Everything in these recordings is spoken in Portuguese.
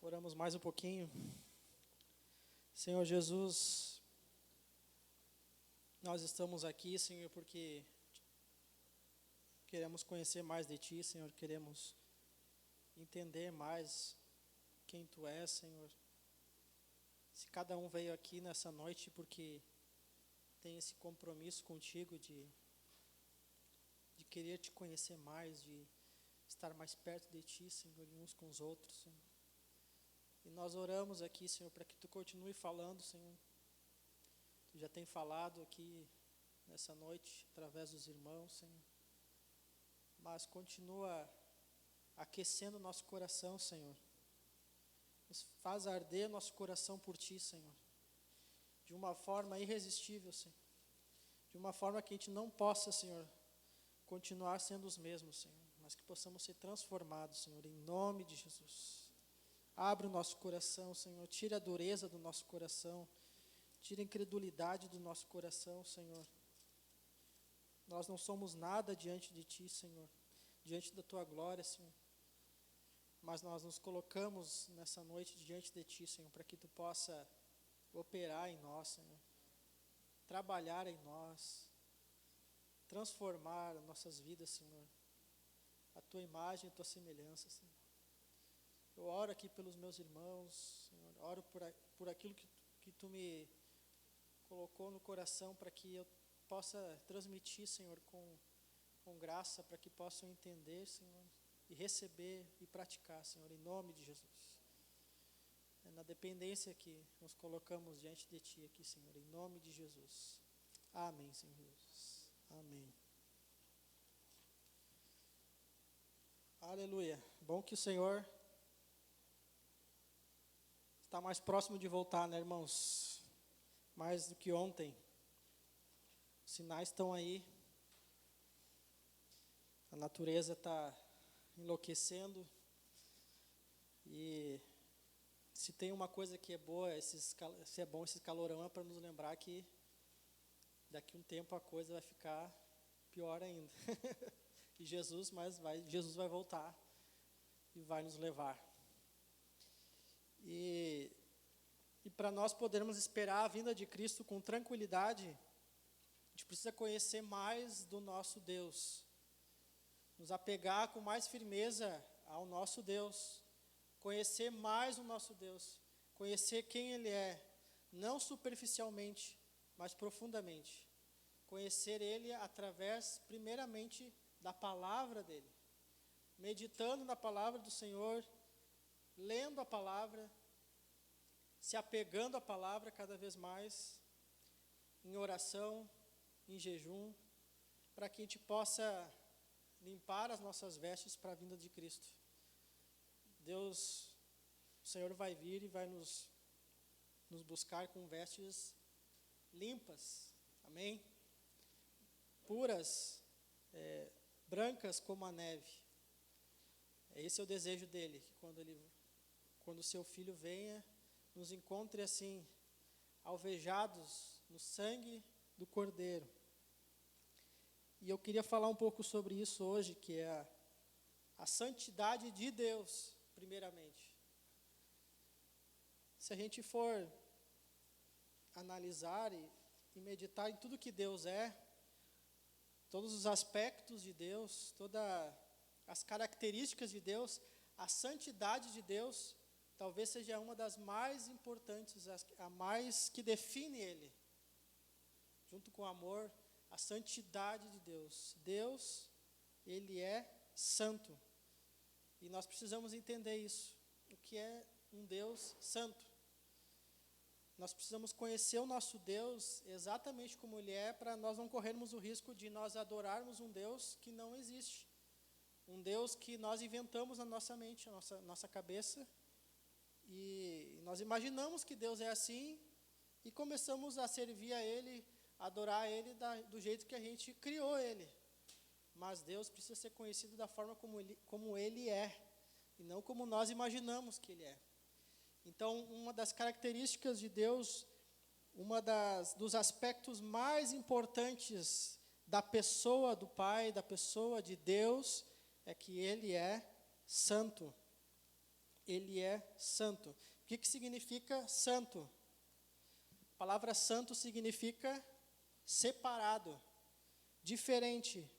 Oramos mais um pouquinho. Senhor Jesus, nós estamos aqui, Senhor, porque queremos conhecer mais de Ti, Senhor, queremos entender mais quem Tu és, Senhor. Se cada um veio aqui nessa noite porque tem esse compromisso contigo de querer Te conhecer mais, de estar mais perto de Ti, Senhor, e uns com os outros, Senhor. E nós oramos aqui, Senhor, para que Tu continue falando, Senhor. Tu já tem falado aqui nessa noite, através dos irmãos, Senhor. Mas continua aquecendo nosso coração, Senhor. Nos faz arder nosso coração por Ti, Senhor. De uma forma irresistível, Senhor. De uma forma que a gente não possa, Senhor, continuar sendo os mesmos, Senhor. Mas que possamos ser transformados, Senhor, em nome de Jesus. Abre o nosso coração, Senhor. Tira a dureza do nosso coração. Tira a incredulidade do nosso coração, Senhor. Nós não somos nada diante de Ti, Senhor. Diante da Tua glória, Senhor. Mas nós nos colocamos nessa noite diante de Ti, Senhor, para que Tu possa operar em nós, Senhor. Trabalhar em nós. Transformar nossas vidas, Senhor. A Tua imagem, a Tua semelhança, Senhor. Eu oro aqui pelos meus irmãos, Senhor. Oro por aquilo que Tu me colocou no coração para que eu possa transmitir, Senhor, com graça, para que possam entender, Senhor, e receber e praticar, Senhor, em nome de Jesus. É na dependência que nos colocamos diante de Ti aqui, Senhor, em nome de Jesus. Amém, Senhor Jesus. Amém. Aleluia. Bom que o Senhor está mais próximo de voltar, né, irmãos? Mais do que ontem. Os sinais estão aí. A natureza está enlouquecendo. E se tem uma coisa que é boa, se é bom esse calorão, é para nos lembrar que daqui a um tempo a coisa vai ficar pior ainda. E Jesus vai voltar e vai nos levar. E para nós podermos esperar a vinda de Cristo com tranquilidade, a gente precisa conhecer mais do nosso Deus, nos apegar com mais firmeza ao nosso Deus, conhecer mais o nosso Deus, conhecer quem Ele é, não superficialmente, mas profundamente. Conhecer Ele através, primeiramente, da palavra dEle, meditando na palavra do Senhor, lendo a palavra, se apegando à palavra cada vez mais, em oração, em jejum, para que a gente possa limpar as nossas vestes para a vinda de Cristo. Deus, o Senhor vai vir e vai nos buscar com vestes limpas, amém? Puras, brancas como a neve. Esse é o desejo dele, que quando o seu Filho venha, nos encontre assim, alvejados no sangue do Cordeiro. E eu queria falar um pouco sobre isso hoje, que é a santidade de Deus, primeiramente. Se a gente for analisar e meditar em tudo que Deus é, todos os aspectos de Deus, todas as características de Deus, a santidade de Deus, talvez seja uma das mais importantes, a mais que define Ele. Junto com o amor, a santidade de Deus. Deus, Ele é santo. E nós precisamos entender isso. O que é um Deus santo? Nós precisamos conhecer o nosso Deus exatamente como Ele é, para nós não corrermos o risco de nós adorarmos um Deus que não existe. Um Deus que nós inventamos na nossa mente, na nossa cabeça. E nós imaginamos que Deus é assim e começamos a servir a Ele, a adorar a Ele do jeito que a gente criou Ele. Mas Deus precisa ser conhecido da forma como Ele é, e não como nós imaginamos que Ele é. Então, uma das características de Deus, dos aspectos mais importantes da pessoa do Pai, da pessoa de Deus, é que Ele é santo. ele é santo. O que significa santo? A palavra santo significa separado, diferente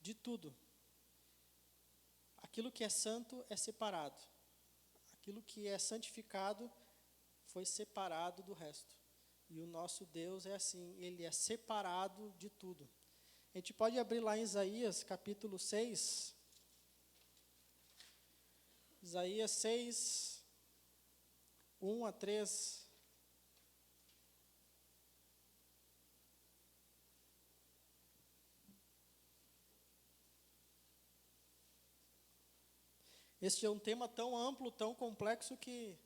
de tudo. Aquilo que é santo é separado. Aquilo que é santificado foi separado do resto. E o nosso Deus é assim, ele é separado de tudo. A gente pode abrir lá em Isaías, capítulo 6. Isaías 6, 1 a 3. Este é um tema tão amplo, tão complexo, que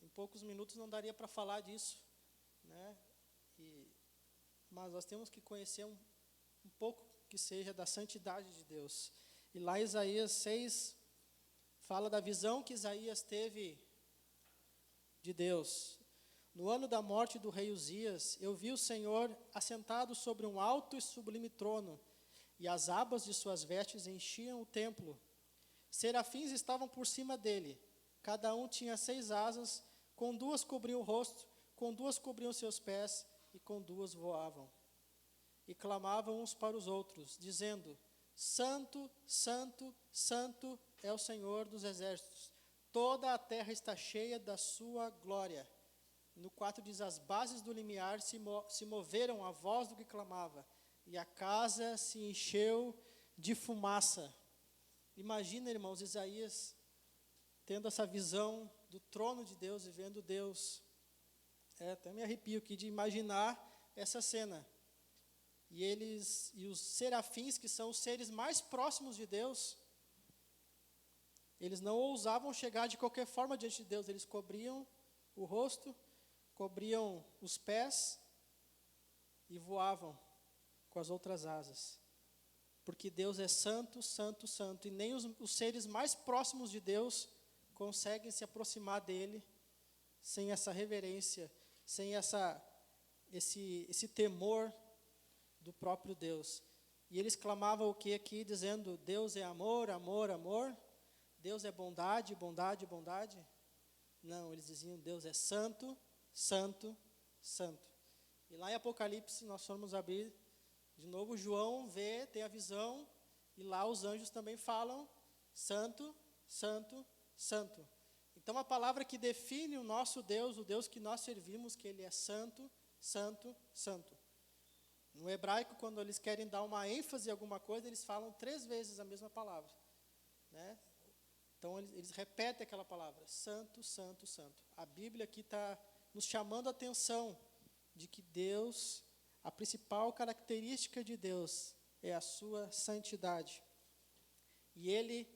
em poucos minutos não daria para falar disso, né? Mas nós temos que conhecer um pouco que seja da santidade de Deus. E lá Isaías 6 fala da visão que Isaías teve de Deus. No ano da morte do rei Uzias, eu vi o Senhor assentado sobre um alto e sublime trono, e as abas de suas vestes enchiam o templo. Serafins estavam por cima dele, cada um tinha 6 asas, com 2 cobriam o rosto, com 2 cobriam seus pés, e com 2 voavam. E clamavam uns para os outros, dizendo: Santo, Santo, Santo é o Senhor dos exércitos, toda a terra está cheia da sua glória. No 4 diz: as bases do limiar se moveram à voz do que clamava, e a casa se encheu de fumaça. Imagina, irmãos, Isaías tendo essa visão do trono de Deus e vendo Deus. Até me arrepio aqui de imaginar essa cena. E os serafins, que são os seres mais próximos de Deus, eles não ousavam chegar de qualquer forma diante de Deus. Eles cobriam o rosto, cobriam os pés e voavam com as outras asas. Porque Deus é santo, santo, santo, e nem os seres mais próximos de Deus conseguem se aproximar dele sem essa reverência, sem esse temor do próprio Deus. E eles clamavam o que aqui, dizendo: Deus é amor, amor, amor. Deus é bondade, bondade, bondade. Não, eles diziam: Deus é santo, santo, santo. E lá em Apocalipse, nós formos abrir de novo, João vê, tem a visão, e lá os anjos também falam: santo, santo, santo. Então, a palavra que define o nosso Deus, o Deus que nós servimos, que ele é santo, santo, santo. No hebraico, quando eles querem dar uma ênfase em alguma coisa, eles falam 3 vezes a mesma palavra, né? Então, eles repetem aquela palavra: santo, santo, santo. A Bíblia aqui está nos chamando a atenção de que Deus, a principal característica de Deus é a sua santidade. E ele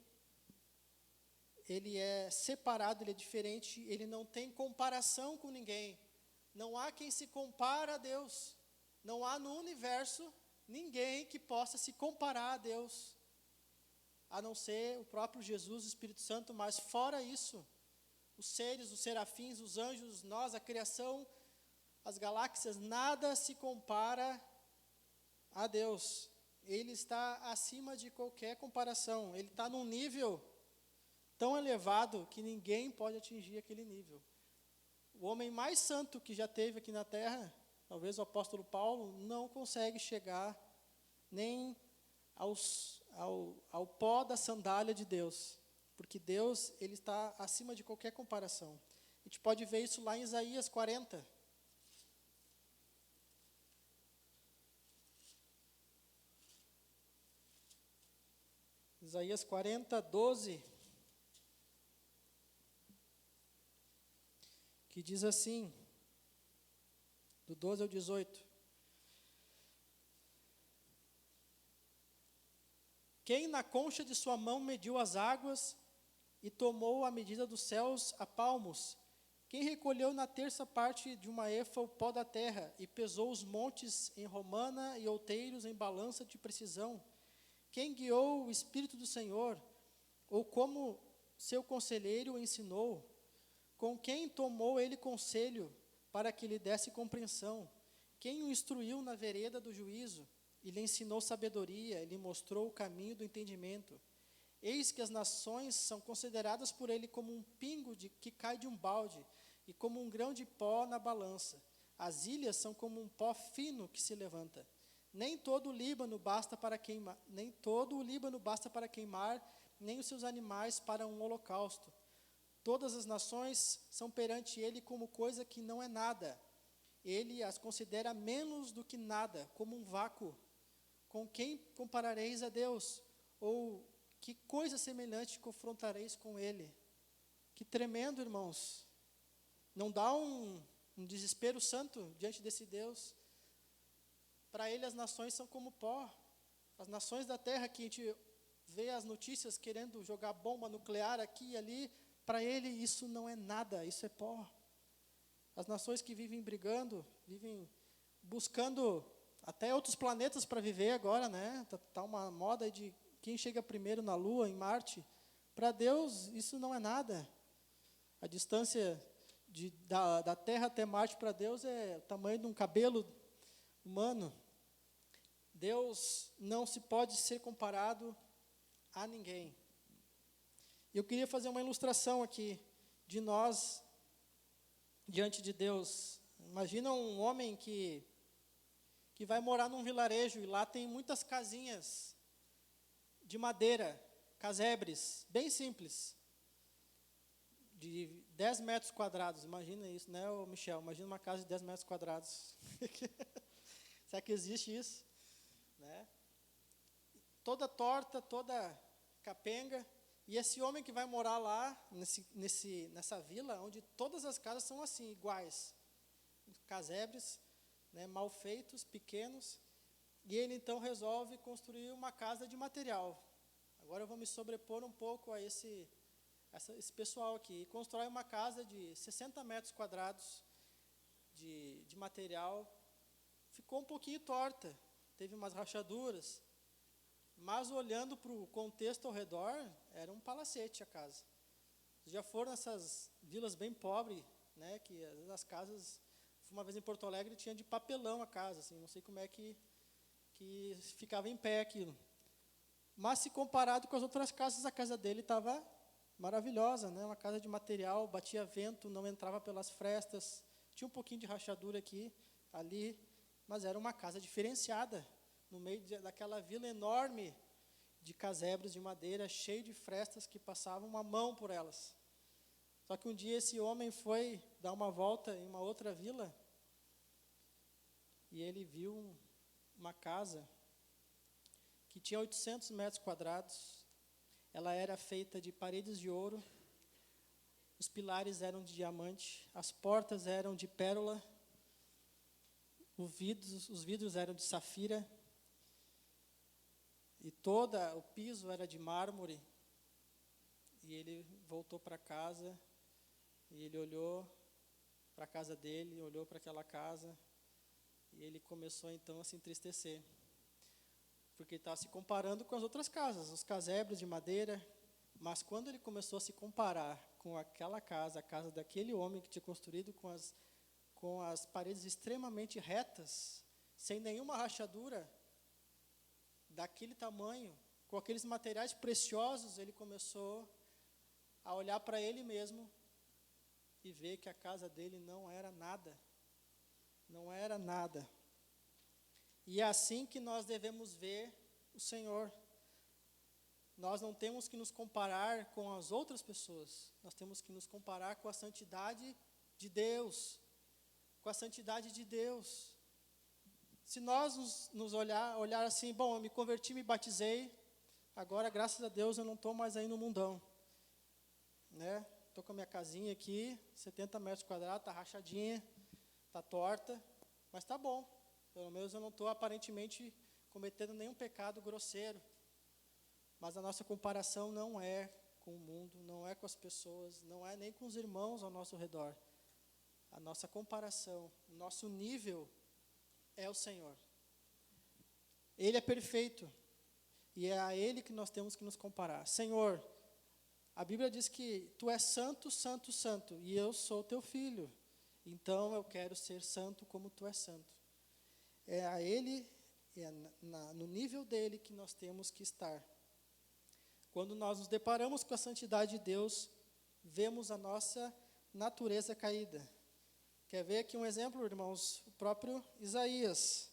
é separado, ele é diferente, ele não tem comparação com ninguém. Não há quem se compara a Deus. Não há no universo ninguém que possa se comparar a Deus, a não ser o próprio Jesus, o Espírito Santo. Mas fora isso, os seres, os serafins, os anjos, nós, a criação, as galáxias, nada se compara a Deus. Ele está acima de qualquer comparação. Ele está num nível tão elevado que ninguém pode atingir aquele nível. O homem mais santo que já teve aqui na terra, talvez o apóstolo Paulo, não consegue chegar nem ao pó da sandália de Deus, porque Deus, ele está acima de qualquer comparação. A gente pode ver isso lá em Isaías 40. Isaías 40, 12, que diz assim, do 12 ao 18. Quem na concha de sua mão mediu as águas e tomou a medida dos céus a palmos? Quem recolheu na 1/3 parte de uma efa o pó da terra e pesou os montes em romana e outeiros em balança de precisão? Quem guiou o Espírito do Senhor? Ou como seu conselheiro o ensinou? Com quem tomou ele conselho para que lhe desse compreensão? Quem o instruiu na vereda do juízo? E lhe ensinou sabedoria, e lhe mostrou o caminho do entendimento. Eis que as nações são consideradas por ele como um pingo que cai de um balde, e como um grão de pó na balança. As ilhas são como um pó fino que se levanta. Nem todo o Líbano basta para queimar, nem os seus animais para um holocausto. Todas as nações são perante ele como coisa que não é nada. Ele as considera menos do que nada, como um vácuo. Com quem comparareis a Deus? Ou que coisa semelhante confrontareis com ele? Que tremendo, irmãos. Não dá um desespero santo diante desse Deus? Para ele as nações são como pó. As nações da terra que a gente vê as notícias querendo jogar bomba nuclear aqui e ali, para ele isso não é nada, isso é pó. As nações que vivem brigando, vivem buscando até outros planetas para viver agora, né? Tá uma moda de quem chega primeiro na Lua, em Marte. Para Deus isso não é nada. A distância da Terra até Marte para Deus é o tamanho de um cabelo humano. Deus não se pode ser comparado a ninguém. Eu queria fazer uma ilustração aqui de nós diante de Deus. Imagina um homem que vai morar num vilarejo e lá tem muitas casinhas de madeira, casebres, bem simples, de 10 metros quadrados. Imagina isso, né, Michel? Imagina uma casa de 10 metros quadrados. Será que existe isso? Né? Toda torta, toda capenga. E esse homem que vai morar lá, nessa vila, onde todas as casas são assim, iguais. Casebres, né, mal feitos, pequenos. E ele então resolve construir uma casa de material. Agora eu vou me sobrepor um pouco a esse pessoal aqui. E constrói uma casa de 60 metros quadrados de material. Ficou um pouquinho torta, teve umas rachaduras. Mas olhando para o contexto ao redor, era um palacete a casa. Já foram nessas vilas bem pobres, né, que as casas, uma vez em Porto Alegre, tinha de papelão a casa, assim, não sei como é que ficava em pé aquilo. Mas se comparado com as outras casas, a casa dele estava maravilhosa, né, uma casa de material, batia vento, não entrava pelas frestas, tinha um pouquinho de rachadura aqui, ali, mas era uma casa diferenciada, no meio daquela vila enorme de casebres de madeira, cheio de frestas que passavam uma mão por elas. Só que um dia esse homem foi dar uma volta em uma outra vila e ele viu uma casa que tinha 800 metros quadrados. Ela era feita de paredes de ouro, os pilares eram de diamante, as portas eram de pérola, os vidros eram de safira, e todo o piso era de mármore. E ele voltou para casa, e ele olhou para a casa dele, olhou para aquela casa, e ele começou então a se entristecer, porque ele estava se comparando com as outras casas, os casebres de madeira. Mas quando ele começou a se comparar com aquela casa, a casa daquele homem que tinha construído com as paredes extremamente retas, sem nenhuma rachadura, daquele tamanho, com aqueles materiais preciosos, ele começou a olhar para ele mesmo e ver que a casa dele não era nada. Não era nada. E é assim que nós devemos ver o Senhor. Nós não temos que nos comparar com as outras pessoas. Nós temos que nos comparar com a santidade de Deus. Com a santidade de Deus. Se nós nos olhar assim, bom, eu me converti, me batizei, agora, graças a Deus, eu não estou mais aí no mundão. Né? Estou com a minha casinha aqui, 70 metros quadrados, está rachadinha, está torta, mas está bom. Pelo menos eu não estou aparentemente cometendo nenhum pecado grosseiro. Mas a nossa comparação não é com o mundo, não é com as pessoas, não é nem com os irmãos ao nosso redor. A nossa comparação, o nosso nível é o Senhor. Ele é perfeito. E é a Ele que nós temos que nos comparar. Senhor, a Bíblia diz que Tu és santo, santo, santo, e eu sou Teu filho. Então eu quero ser santo como Tu és santo. É a Ele, no nível dEle que nós temos que estar. Quando nós nos deparamos com a santidade de Deus, vemos a nossa natureza caída. Quer ver aqui um exemplo, irmãos? O próprio Isaías.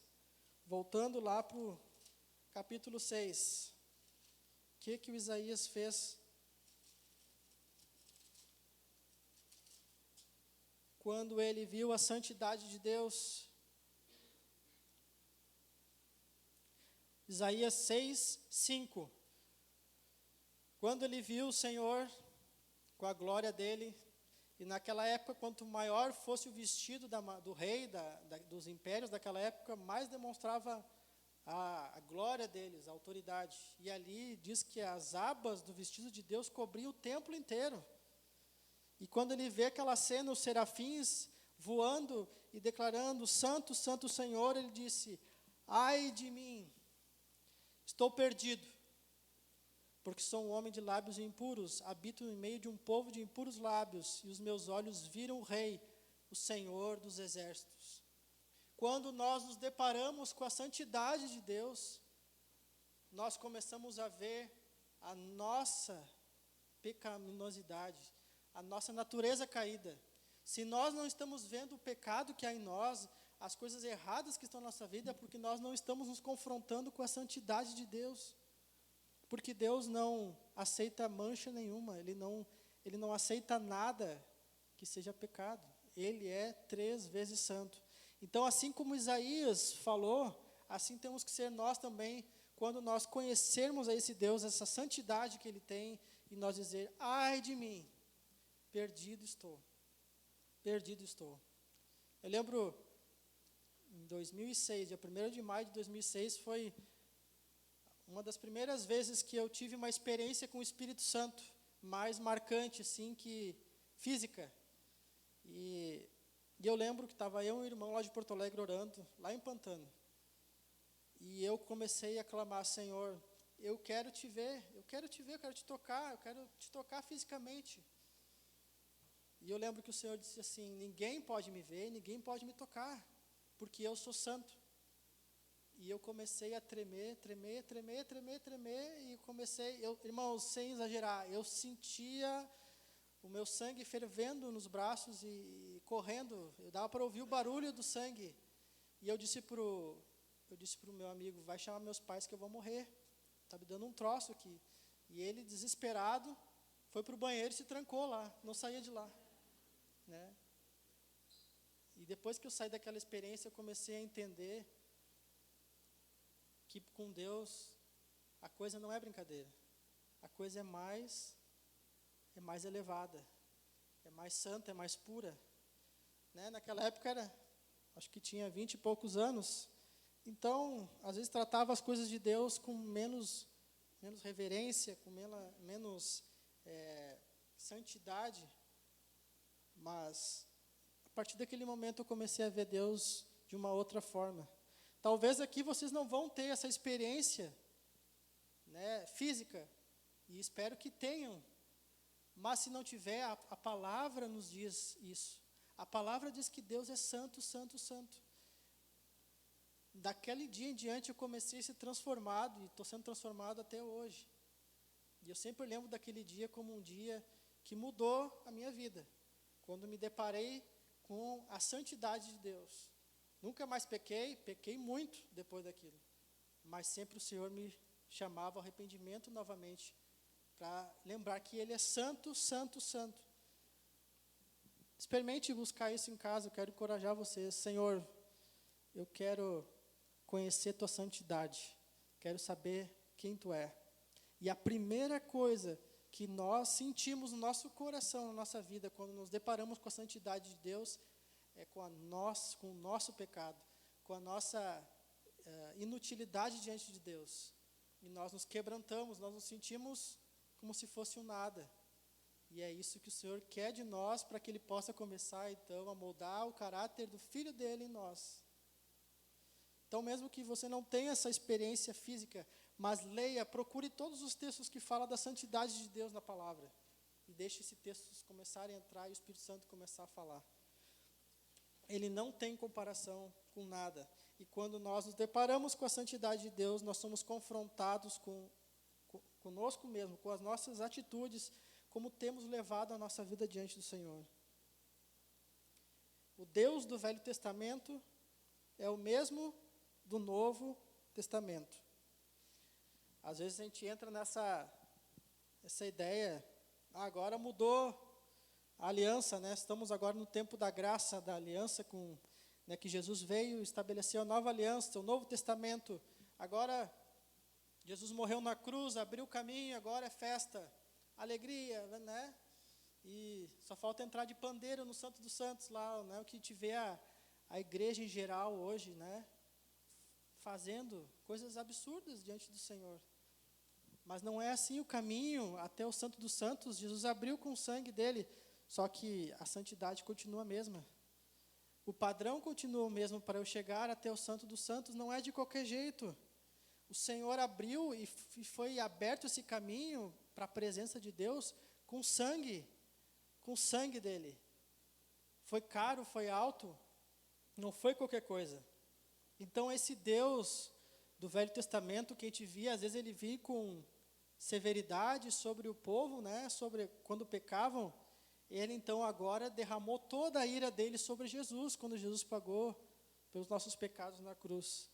Voltando lá para o capítulo 6. O que o Isaías fez? Quando ele viu a santidade de Deus. Isaías 6, 5. Quando ele viu o Senhor com a glória dele, e naquela época, quanto maior fosse o vestido do rei, dos impérios daquela época, mais demonstrava a glória deles, a autoridade. E ali diz que as abas do vestido de Deus cobriam o templo inteiro. E quando ele vê aquela cena, os serafins voando e declarando, Santo, Santo Senhor, ele disse, ai de mim, estou perdido, porque sou um homem de lábios impuros, habito no meio de um povo de impuros lábios, e os meus olhos viram o Rei, o Senhor dos exércitos. Quando nós nos deparamos com a santidade de Deus, nós começamos a ver a nossa pecaminosidade, a nossa natureza caída. Se nós não estamos vendo o pecado que há em nós, as coisas erradas que estão na nossa vida, é porque nós não estamos nos confrontando com a santidade de Deus. Porque Deus não aceita mancha nenhuma, Ele não aceita nada que seja pecado. Ele é 3 vezes santo. Então, assim como Isaías falou, assim temos que ser nós também, quando nós conhecermos a esse Deus, essa santidade que Ele tem, e nós dizer, ai de mim, perdido estou, perdido estou. Eu lembro, em 2006, dia 1º de maio de 2006, foi uma das primeiras vezes que eu tive uma experiência com o Espírito Santo, mais marcante, assim, que física. E eu lembro que estava eu e um irmão lá de Porto Alegre orando, lá em Pantano. E eu comecei a clamar, Senhor, eu quero te ver, eu quero te ver, eu quero te tocar fisicamente. E eu lembro que o Senhor disse assim, ninguém pode me ver, ninguém pode me tocar, porque eu sou santo. E eu comecei a tremer, e irmãos, sem exagerar, eu sentia o meu sangue fervendo nos braços e correndo, eu dava para ouvir o barulho do sangue. E eu disse pro meu amigo, vai chamar meus pais que eu vou morrer, está me dando um troço aqui. E ele, desesperado, foi para o banheiro e se trancou lá, não saía de lá. Né? E depois que eu saí daquela experiência, eu comecei a entender que com Deus a coisa não é brincadeira. A coisa é mais elevada, é mais santa, é mais pura. Né? Naquela época acho que tinha 20 e poucos anos, então às vezes tratava as coisas de Deus com menos reverência, com menos santidade, mas a partir daquele momento eu comecei a ver Deus de uma outra forma. Talvez aqui vocês não vão ter essa experiência, né, física, e espero que tenham, mas se não tiver, a palavra nos diz isso. A palavra diz que Deus é santo, santo, santo. Daquele dia em diante eu comecei a ser transformado, e estou sendo transformado até hoje. E eu sempre lembro daquele dia como um dia que mudou a minha vida, quando me deparei com a santidade de Deus. Nunca mais pequei muito depois daquilo, mas sempre o Senhor me chamava ao arrependimento novamente, para lembrar que Ele é santo, santo, santo. Experimente buscar isso em casa, eu quero encorajar vocês. Senhor, eu quero conhecer Tua santidade, quero saber quem Tu é. E a primeira coisa que nós sentimos no nosso coração, na nossa vida, quando nos deparamos com a santidade de Deus, é com o nosso pecado, com a nossa inutilidade diante de Deus. E nós nos quebrantamos, nós nos sentimos como se fosse um nada. E é isso que o Senhor quer de nós, para que Ele possa começar, então, a moldar o caráter do Filho dEle em nós. Então, mesmo que você não tenha essa experiência física, mas leia, procure todos os textos que falam da santidade de Deus na palavra. E deixe esses textos começarem a entrar e o Espírito Santo começar a falar. Ele não tem comparação com nada. E quando nós nos deparamos com a santidade de Deus, nós somos confrontados com conosco mesmo, com as nossas atitudes, como temos levado a nossa vida diante do Senhor. O Deus do Velho Testamento é o mesmo do Novo Testamento. Às vezes a gente entra essa ideia, agora mudou a aliança, né? Estamos agora no tempo da graça, da aliança né, que Jesus veio, estabeleceu a nova aliança, o Novo Testamento. Agora, Jesus morreu na cruz, abriu o caminho, agora é festa, alegria, né? E só falta entrar de pandeiro no Santo dos Santos lá, né? O que a gente vê a igreja em geral hoje, né? Fazendo coisas absurdas diante do Senhor. Mas não é assim o caminho até o Santo dos Santos. Jesus abriu com o sangue dele, só que a santidade continua a mesma. O padrão continua o mesmo para eu chegar até o Santo dos Santos, não é de qualquer jeito. O Senhor abriu e foi aberto esse caminho para a presença de Deus com sangue dele. Foi caro, foi alto, não foi qualquer coisa. Então esse Deus do Velho Testamento que a gente via, às vezes ele vinha com severidade sobre o povo, né, sobre quando pecavam, ele então agora derramou toda a ira dele sobre Jesus, quando Jesus pagou pelos nossos pecados na cruz.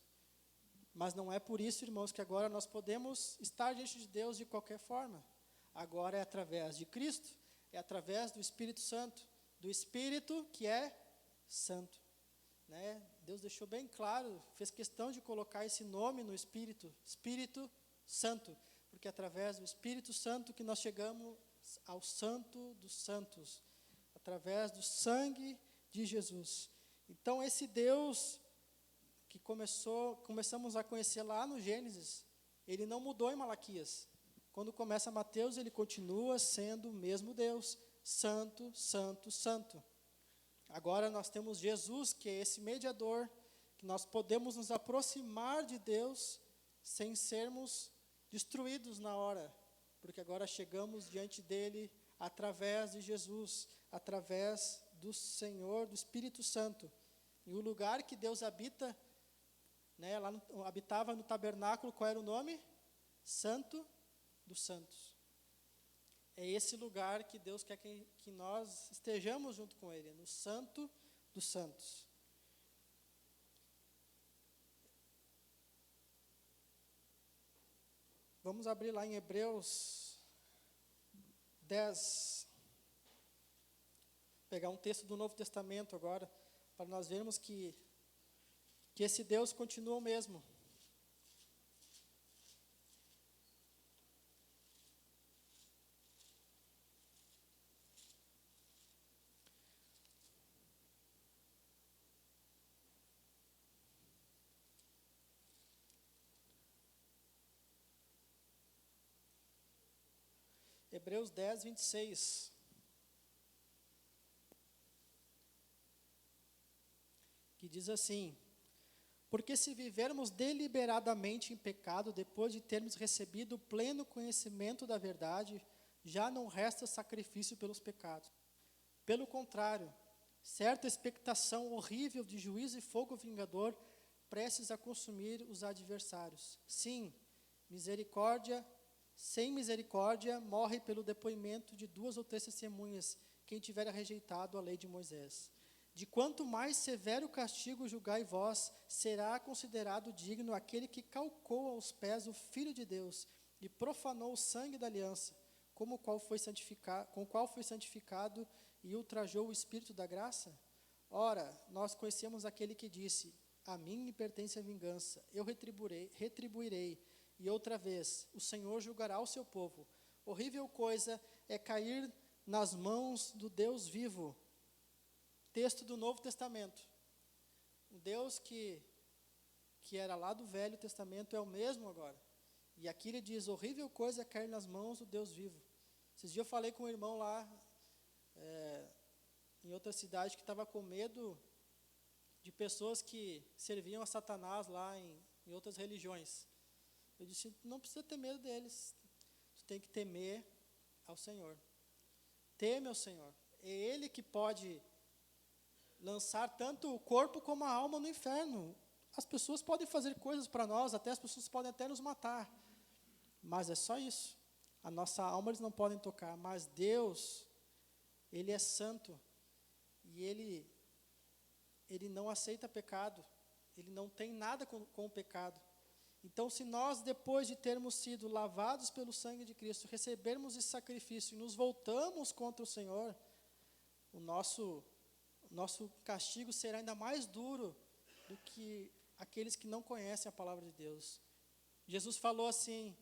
Mas não é por isso, irmãos, que agora nós podemos estar diante de Deus de qualquer forma. Agora é através de Cristo, é através do Espírito Santo, do Espírito que é santo. Né? Deus deixou bem claro, fez questão de colocar esse nome no Espírito, Espírito Santo, porque é através do Espírito Santo que nós chegamos ao Santo dos Santos, através do sangue de Jesus. Então esse Deus que começamos a conhecer lá no Gênesis, ele não mudou em Malaquias. Quando começa Mateus, ele continua sendo o mesmo Deus, santo, santo, santo. Agora nós temos Jesus, que é esse mediador, que nós podemos nos aproximar de Deus sem sermos destruídos na hora, porque agora chegamos diante dele através de Jesus, através do Senhor, do Espírito Santo. E o lugar que Deus habita, né, habitava no tabernáculo, qual era o nome? Santo dos Santos. É esse lugar que Deus quer que nós estejamos junto com Ele, no Santo dos Santos. Vamos abrir lá em Hebreus 10. Pegar um texto do Novo Testamento agora, para nós vermos que esse Deus continua o mesmo. Hebreus 10, 26. Que diz assim: porque se vivermos deliberadamente em pecado, depois de termos recebido o pleno conhecimento da verdade, já não resta sacrifício pelos pecados. Pelo contrário, certa expectação horrível de juízo e fogo vingador, prestes a consumir os adversários. Sim, sem misericórdia, morre pelo depoimento de 2 ou 3 testemunhas, quem tiver rejeitado a lei de Moisés. De quanto mais severo castigo julgai vós, será considerado digno aquele que calcou aos pés o Filho de Deus e profanou o sangue da aliança, com o qual foi santificado e ultrajou o Espírito da graça? Ora, nós conhecemos aquele que disse: a mim me pertence a vingança, eu retribuirei, e outra vez o Senhor julgará o seu povo. Horrível coisa é cair nas mãos do Deus vivo. Texto do Novo Testamento. O Deus que era lá do Velho Testamento é o mesmo agora. E aqui ele diz: horrível coisa é cair nas mãos do Deus vivo. Esses dias eu falei com um irmão lá, em outra cidade, que estava com medo de pessoas que serviam a Satanás lá em outras religiões. Eu disse: não precisa ter medo deles, você tem que temer ao Senhor. Teme ao Senhor. É Ele que pode lançar tanto o corpo como a alma no inferno. As pessoas podem fazer coisas para nós, até as pessoas podem até nos matar. mas é só isso. A nossa alma eles não podem tocar, mas Deus, Ele é santo, e Ele não aceita pecado, Ele não tem nada com o pecado. Então, se nós, depois de termos sido lavados pelo sangue de Cristo, recebermos esse sacrifício e nos voltamos contra o Senhor, o nosso castigo será ainda mais duro do que aqueles que não conhecem a palavra de Deus. Jesus falou assim: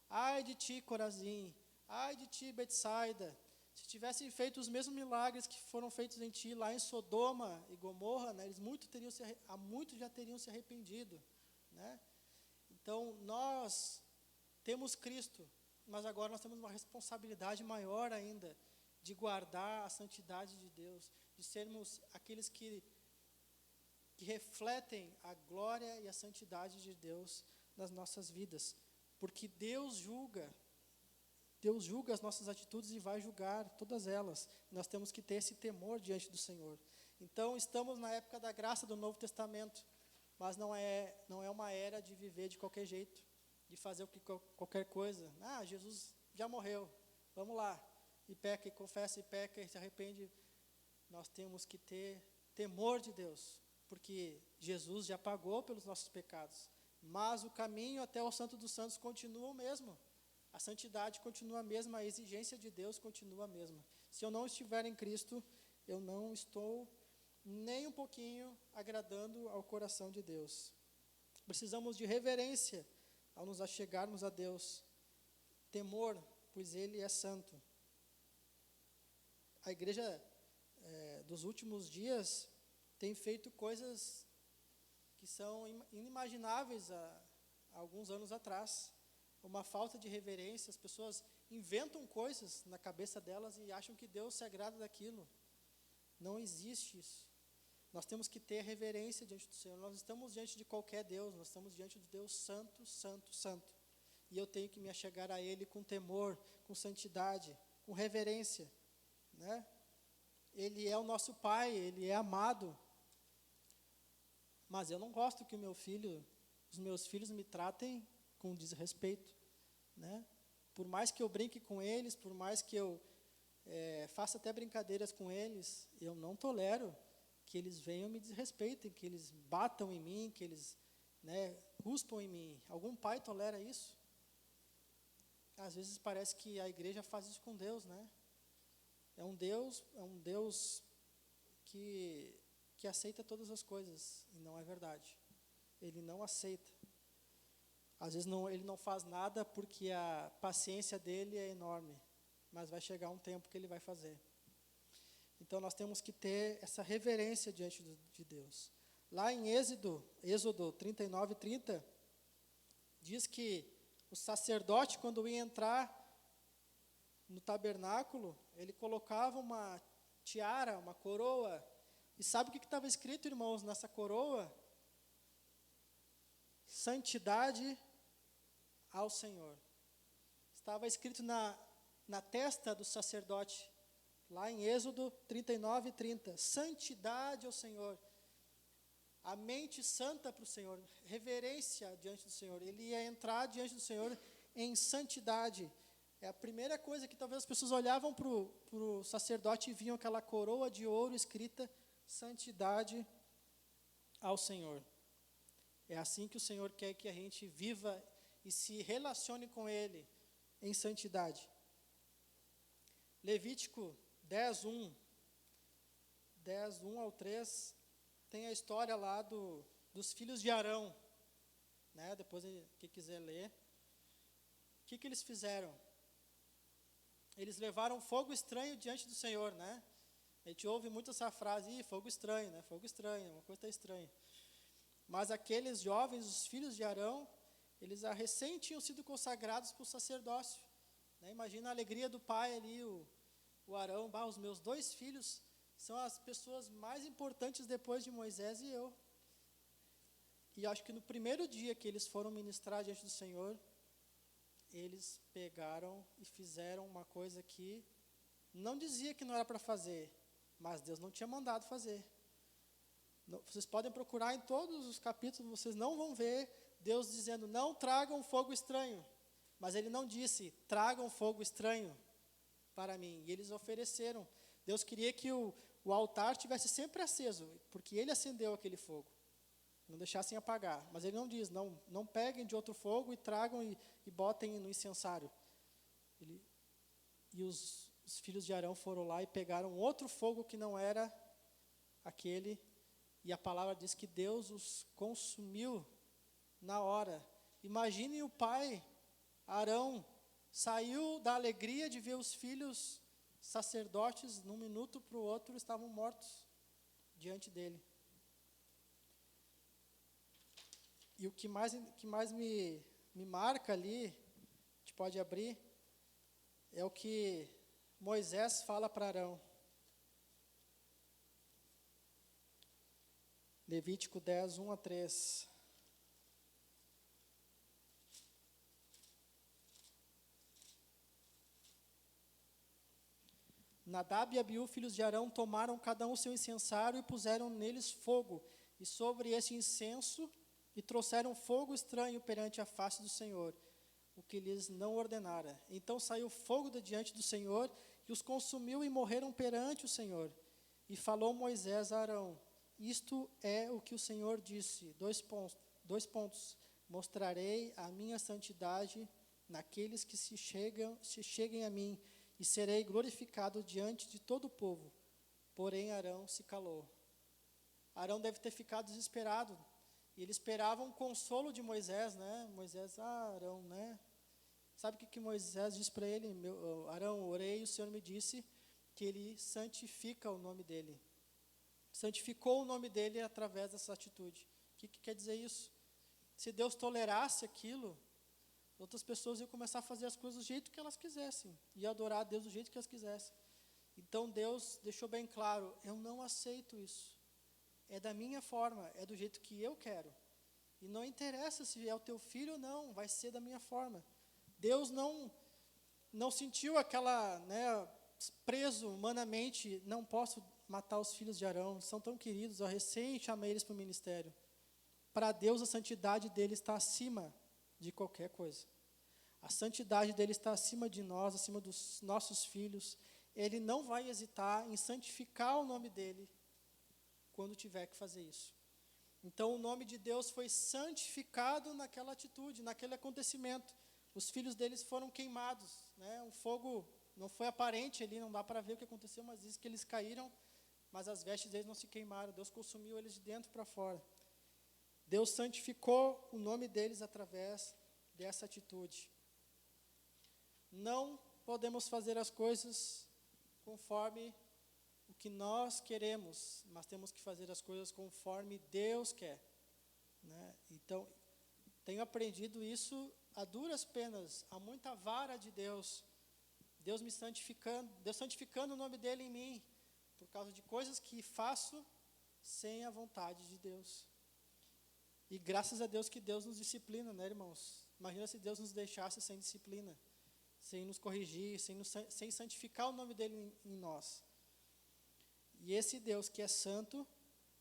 ai de ti, Corazim, ai de ti, Betsaida, se tivessem feito os mesmos milagres que foram feitos em ti lá em Sodoma e Gomorra, né, eles muitos já teriam se arrependido, né? Então, nós temos Cristo, mas agora nós temos uma responsabilidade maior ainda de guardar a santidade de Deus, de sermos aqueles que refletem a glória e a santidade de Deus nas nossas vidas, porque Deus julga as nossas atitudes e vai julgar todas elas. Nós temos que ter esse temor diante do Senhor. Então, estamos na época da graça do Novo Testamento, mas não é uma era de viver de qualquer jeito, de fazer qualquer coisa. Ah, Jesus já morreu, vamos lá, e peca, e confessa, e peca, e se arrepende. Nós temos que ter temor de Deus, porque Jesus já pagou pelos nossos pecados, mas o caminho até o Santo dos Santos continua o mesmo. A santidade continua a mesma, a exigência de Deus continua a mesma. Se eu não estiver em Cristo, eu não estou nem um pouquinho agradando ao coração de Deus. Precisamos de reverência ao nos achegarmos a Deus. Temor, pois Ele é santo. A igreja dos últimos dias tem feito coisas que são inimagináveis há alguns anos atrás. Uma falta de reverência, as pessoas inventam coisas na cabeça delas e acham que Deus se agrada daquilo. Não existe isso. Nós temos que ter reverência diante do Senhor. Nós estamos diante de qualquer Deus, nós estamos diante do Deus santo, santo, santo. E eu tenho que me achegar a Ele com temor, com santidade, com reverência, né? Ele é o nosso Pai, Ele é amado. Mas eu não gosto que os meus filhos me tratem com desrespeito, né? Por mais que eu brinque com eles, por mais que eu faça até brincadeiras com eles, eu não tolero que eles venham e me desrespeitem, que eles batam em mim, que eles, né, cuspam em mim. Algum pai tolera isso? Às vezes parece que a igreja faz isso com Deus, né? É um Deus que aceita todas as coisas, e não é verdade. Ele não aceita. Às vezes ele não faz nada porque a paciência dele é enorme, mas vai chegar um tempo que ele vai fazer. Então nós temos que ter essa reverência diante de Deus. Lá em Êxodo 39:30, diz que o sacerdote, quando ia entrar no tabernáculo, ele colocava uma tiara, uma coroa. E sabe o que estava escrito, irmãos, nessa coroa? Santidade ao Senhor. Estava escrito na testa do sacerdote, lá em Êxodo 39:30, santidade ao Senhor. A mente santa para o Senhor, reverência diante do Senhor. Ele ia entrar diante do Senhor em santidade. É a primeira coisa que talvez as pessoas olhavam para o sacerdote e viam aquela coroa de ouro escrita, santidade ao Senhor. É assim que o Senhor quer que a gente viva e se relacione com Ele em santidade. Levítico 10:1 ao 3, tem a história lá dos filhos de Arão, né? Depois, quem quiser ler. O que eles fizeram? Eles levaram fogo estranho diante do Senhor, né? A gente ouve muito essa frase, fogo estranho, né? Fogo estranho, uma coisa está estranha. Mas aqueles jovens, os filhos de Arão, eles recém tinham sido consagrados para o sacerdócio, né? Imagina a alegria do pai ali, o Arão, os meus 2 filhos são as pessoas mais importantes depois de Moisés e eu. E acho que no primeiro dia que eles foram ministrar diante do Senhor, eles pegaram e fizeram uma coisa que não dizia que não era para fazer, mas Deus não tinha mandado fazer. Vocês podem procurar em todos os capítulos, vocês não vão ver Deus dizendo, não tragam fogo estranho. Mas ele não disse, tragam fogo estranho para mim. E eles ofereceram. Deus queria que o altar estivesse sempre aceso, porque ele acendeu aquele fogo. Não deixassem apagar. Mas ele não diz, não peguem de outro fogo e tragam e botem no incensário. E os filhos de Arão foram lá e pegaram outro fogo que não era aquele. E a palavra diz que Deus os consumiu na hora. Imagine o pai, Arão, saiu da alegria de ver os filhos sacerdotes, num minuto para o outro, estavam mortos diante dele. E o que mais me marca ali, a gente pode abrir, é o que Moisés fala para Arão. Levítico 10, 1 a 3. Nadab e Abiú, filhos de Arão, tomaram cada um seu incensário e puseram neles fogo, e sobre esse incenso, e trouxeram fogo estranho perante a face do Senhor, o que lhes não ordenara. Então saiu fogo de diante do Senhor, e os consumiu e morreram perante o Senhor. E falou Moisés a Arão, isto é o que o Senhor disse, dois pontos, mostrarei a minha santidade naqueles que se cheguem a mim, e serei glorificado diante de todo o povo. Porém Arão se calou. Arão deve ter ficado desesperado. E ele esperava um consolo de Moisés, né? Moisés, Arão, né? Sabe o que Moisés disse para ele? Arão, orei e o Senhor me disse que ele santifica o nome dele. Santificou o nome dele através dessa atitude. O que quer dizer isso? Se Deus tolerasse aquilo, outras pessoas iam começar a fazer as coisas do jeito que elas quisessem. E adorar a Deus do jeito que elas quisessem. Então Deus deixou bem claro, eu não aceito isso. É da minha forma, é do jeito que eu quero. E não interessa se é o teu filho ou não, vai ser da minha forma. Deus não sentiu aquela, preso humanamente, não posso matar os filhos de Arão, são tão queridos, eu recém chamei eles para o ministério. Para Deus a santidade dele está acima de qualquer coisa. A santidade dele está acima de nós, acima dos nossos filhos. Ele não vai hesitar em santificar o nome dele quando tiver que fazer isso. Então o nome de Deus foi santificado naquela atitude, naquele acontecimento. Os filhos deles foram queimados, né? Um fogo não foi aparente ali, não dá para ver o que aconteceu, mas diz que eles caíram, mas as vestes deles não se queimaram. Deus consumiu eles de dentro para fora. Deus santificou o nome deles através dessa atitude. Não podemos fazer as coisas conforme o que nós queremos, mas temos que fazer as coisas conforme Deus quer, né? Então, tenho aprendido isso a duras penas, a muita vara de Deus. Deus me santificando, Deus santificando o nome dele em mim, por causa de coisas que faço sem a vontade de Deus. E graças a Deus que Deus nos disciplina, né, irmãos? Imagina se Deus nos deixasse sem disciplina, sem nos corrigir, sem santificar o nome dele em nós. E esse Deus que é santo,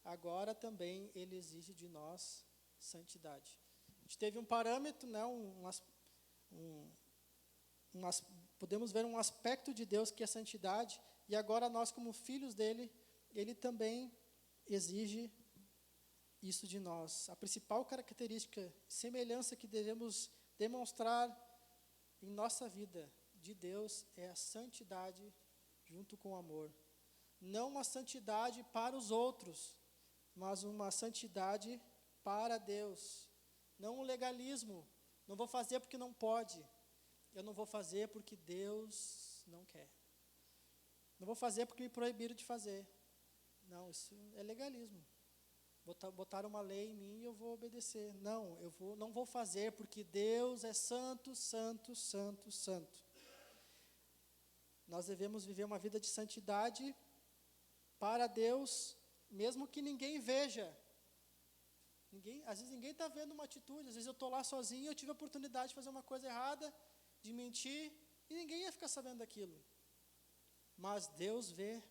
agora também ele exige de nós santidade. A gente teve um parâmetro, né, podemos ver um aspecto de Deus que é santidade, e agora nós como filhos dele, ele também exige isso de nós. A principal característica, semelhança que devemos demonstrar em nossa vida de Deus é a santidade junto com o amor. Não uma santidade para os outros, mas uma santidade para Deus. Não um legalismo. Não vou fazer porque não pode. Eu não vou fazer porque Deus não quer. Não vou fazer porque me proibiram de fazer. Não, isso é legalismo. Botaram uma lei em mim e eu vou obedecer. Não, não vou fazer porque Deus é santo, santo, santo, santo. Nós devemos viver uma vida de santidade para Deus, mesmo que ninguém veja. Às vezes ninguém está vendo uma atitude, às vezes eu estou lá sozinho, eu tive a oportunidade de fazer uma coisa errada, de mentir, e ninguém ia ficar sabendo daquilo. Mas Deus vê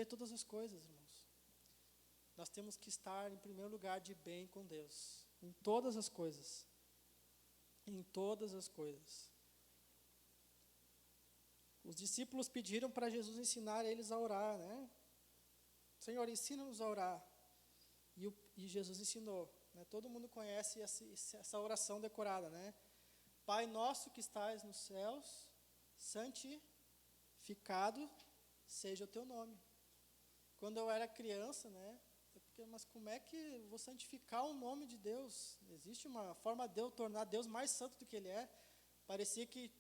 todas as coisas, irmãos. Nós temos que estar em primeiro lugar de bem com Deus, em todas as coisas. em todas as coisas. Os discípulos pediram para Jesus ensinar eles a orar, né? Senhor, ensina-nos a orar. E Jesus ensinou, né? Todo mundo conhece essa oração decorada, né? Pai nosso que estás nos céus, santificado seja o teu nome. Quando eu era criança, né? Mas como é que eu vou santificar o nome de Deus? Existe uma forma de eu tornar Deus mais santo do que Ele é? Parecia que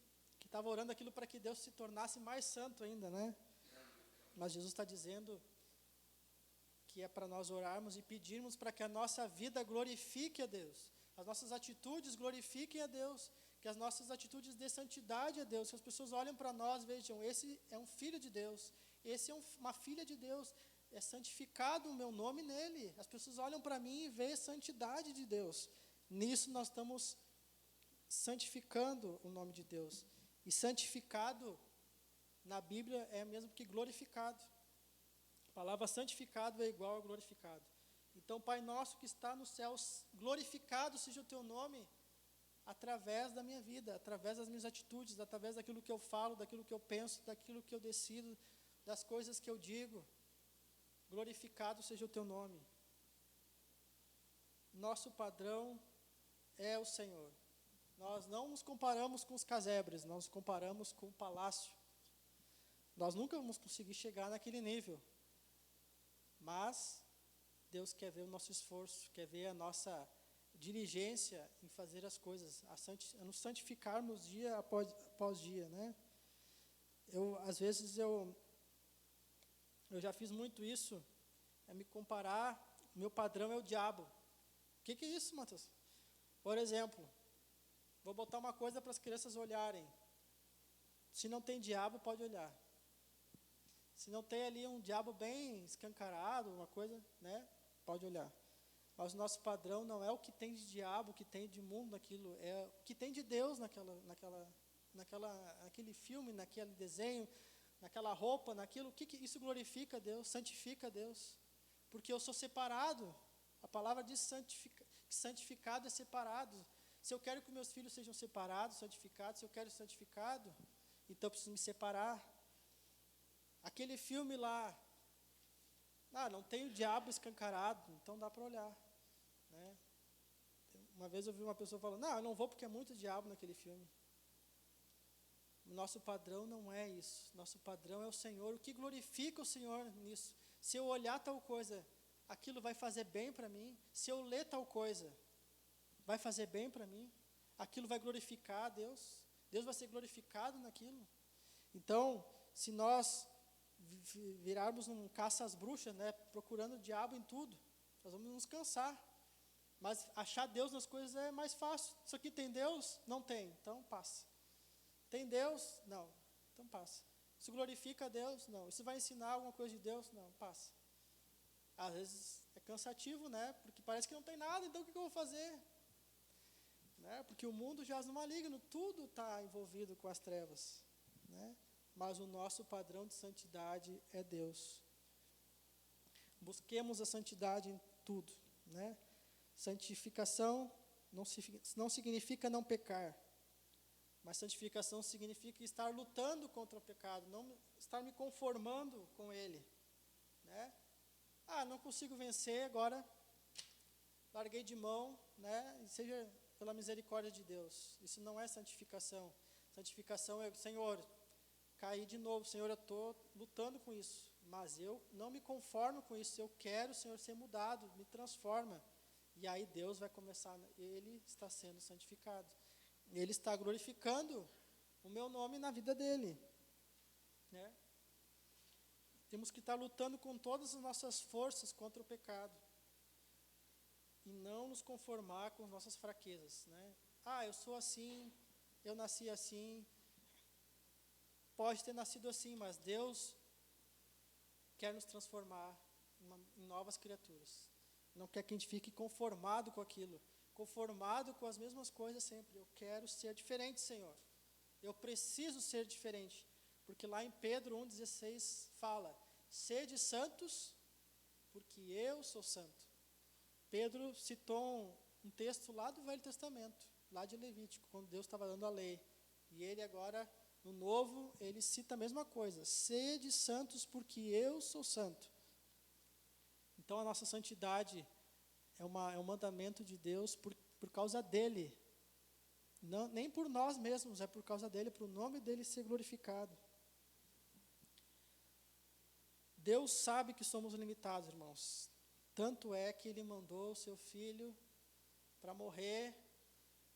estava orando aquilo para que Deus se tornasse mais santo ainda, né? Mas Jesus está dizendo que é para nós orarmos e pedirmos para que a nossa vida glorifique a Deus, as nossas atitudes glorifiquem a Deus, que as nossas atitudes dê santidade a Deus, que as pessoas olhem para nós e vejam, esse é um filho de Deus, esse é uma filha de Deus, é santificado o meu nome nele. As pessoas olham para mim e veem a santidade de Deus. Nisso nós estamos santificando o nome de Deus. E santificado, na Bíblia, é mesmo que glorificado. A palavra santificado é igual a glorificado. Então, Pai nosso que está nos céus, glorificado seja o teu nome, através da minha vida, através das minhas atitudes, através daquilo que eu falo, daquilo que eu penso, daquilo que eu decido, das coisas que eu digo. Glorificado seja o teu nome. Nosso padrão é o Senhor. Nós não nos comparamos com os casebres, nós nos comparamos com o palácio. Nós nunca vamos conseguir chegar naquele nível. Mas Deus quer ver o nosso esforço, quer ver a nossa diligência em fazer as coisas, a nos santificarmos dia após dia, né? Às vezes eu já fiz muito isso, é me comparar, meu padrão é o diabo. O que é isso, Matheus? Por exemplo, vou botar uma coisa para as crianças olharem. Se não tem diabo, pode olhar. Se não tem ali um diabo bem escancarado, uma coisa, né? Pode olhar. Mas o nosso padrão não é o que tem de diabo, o que tem de mundo naquilo, é o que tem de Deus naquele filme, naquele desenho, naquela roupa, naquilo. O que isso glorifica a Deus, santifica a Deus? Porque eu sou separado. A palavra diz que santificado é separado. Se eu quero que meus filhos sejam separados, santificados, se eu quero santificado, então eu preciso me separar. Aquele filme lá, não tem o diabo escancarado, então dá para olhar, né? Uma vez eu vi uma pessoa falando, eu não vou porque é muito diabo naquele filme. O nosso padrão não é isso, nosso padrão é o Senhor. O que glorifica o Senhor nisso? Se eu olhar tal coisa, aquilo vai fazer bem para mim. Se eu ler tal coisa, vai fazer bem para mim. Aquilo vai glorificar a Deus. Deus vai ser glorificado naquilo. Então, se nós virarmos um caça às bruxas, né, procurando o diabo em tudo, nós vamos nos cansar. Mas achar Deus nas coisas é mais fácil. Isso aqui tem Deus? Não tem, então passa. Tem Deus? Não, então passa. Isso glorifica a Deus? Não. Isso vai ensinar alguma coisa de Deus? Não, passa. Às vezes é cansativo, né? Porque parece que não tem nada, então o que eu vou fazer? Né? Porque o mundo jaz no maligno, tudo está envolvido com as trevas, né? Mas o nosso padrão de santidade é Deus. Busquemos a santidade em tudo, né? Santificação não significa não pecar, mas santificação significa estar lutando contra o pecado, não estar me conformando com ele, né? Não consigo vencer, agora larguei de mão, né? E seja pela misericórdia de Deus. Isso não é santificação. Santificação é, Senhor, caí de novo, Senhor, eu estou lutando com isso, mas eu não me conformo com isso, eu quero, Senhor, ser mudado, me transforma. E aí Deus vai começar, Ele está sendo santificado. Ele está glorificando o meu nome na vida dele, né? Temos que estar lutando com todas as nossas forças contra o pecado. E não nos conformar com nossas fraquezas, né? Eu sou assim, eu nasci assim. Pode ter nascido assim, mas Deus quer nos transformar em novas criaturas. Não quer que a gente fique conformado com aquilo, conformado com as mesmas coisas sempre. Eu quero ser diferente, Senhor. Eu preciso ser diferente. Porque lá em Pedro 1,16 fala, sede santos, porque eu sou santo. Pedro citou um texto lá do Velho Testamento, lá de Levítico, quando Deus estava dando a lei. E ele agora, no novo, ele cita a mesma coisa. Sede santos porque eu sou santo. Então a nossa santidade é um mandamento de Deus por causa dele. Não, nem por nós mesmos, é por causa dele, para o nome dele ser glorificado. Deus sabe que somos limitados, irmãos. Tanto é que ele mandou o seu Filho para morrer,